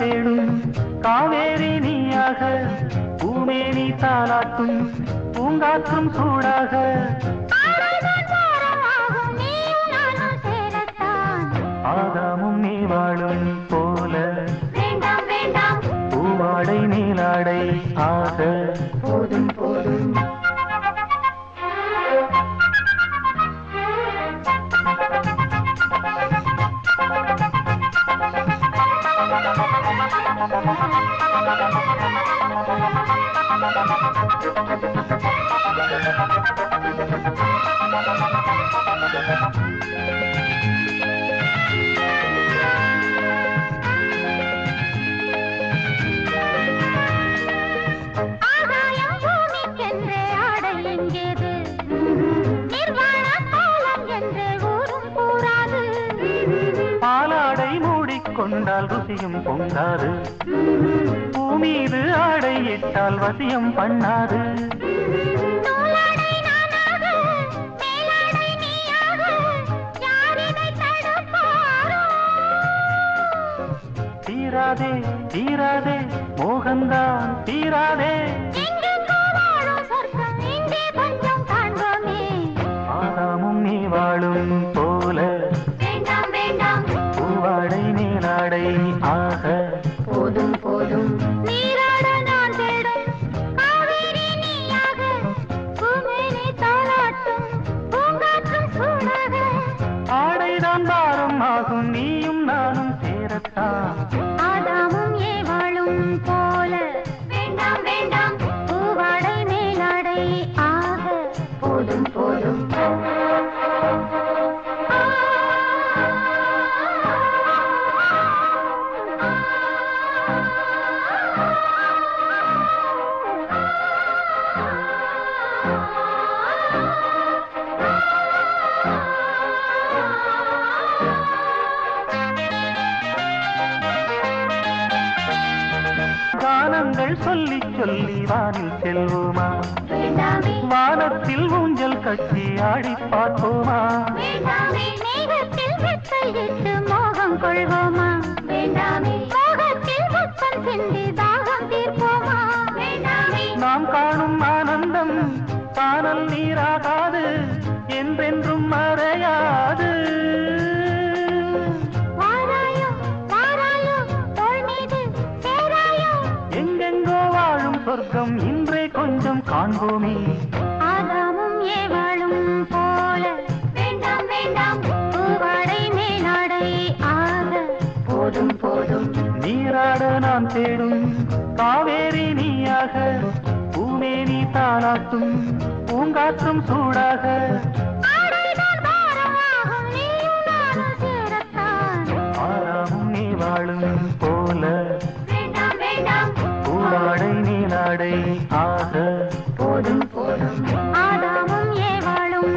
தேடும் காவேரி நீயாக பூமேனி தாலாட்டும் பூங்காற்றும் சூடாக ஆதாமும் நீ வாழும் போல பூவாடை நீலாடை ஆக போதும் போதும் பாலாடை மூடிக்கொண்டால் ருசியும் பொங்காது பூமீது ஆடை இட்டால் வசியம் பண்ணாது தீராதே தீராதே மோகந்தான் தீராதே ஆதாமும் நீ வாழும் போல பூவாடை நீலாடை ஆக போதும் போதும் நீராட நான் தேடும் காவேரி நீயாக பூமேனி தாலாட்டும் பூங்காற்றும் சூடாக ஆடைதான் பாரம் ஆகும் நீயும் நானும் சேரத்தான் ஆதாமும் ஏவாளும் போல வேண்டாம் வேண்டாம் பூவாடை மேலாடை ஆக போதும் போதும் கானங்கள் சொல்லி சொல்லி வானில் செல்வோமா வேண்டாமே வானத்தில் ஊஞ்சல் கட்டி ஆடி பார்ப்போமா வேண்டாமே மேகத்தில் வெட்டையிட்டு மோகம் கொள்வோமா வேண்டாமே மோகத்தில் முத்தம் சிந்தி தாகம் தீர்ப்போமா வேண்டாமே நாம் காணும் ஆனந்தம் காணல் நீராகாது என்றென்றும் மறையாது வாராயோ வாராயோ தோள் மீது சேராயோ எங்கெங்கோ வாழும் சொர்க்கம் இன்றே கொஞ்சம் காண்போமே ஆதாமும் ஏவாளும் போல வேண்டாம் வேண்டாம் பூவாடை மேலாடை ஆக போதும் போதும் நீராட நான் தேடும் காவேரி நீயாக பூமேனி தாலாட்டும் பூங்காற்றும் சூடாக ஆடைதான் பாரமாகும் நீயும் நானும் சேரத்தான் ஆறாமும் நீ வாழும் போல வேண்டாம் வேண்டாம் பூவாடை நீலாடை ஆக போதும் போதும் ஆதாமும் ஏவாளும்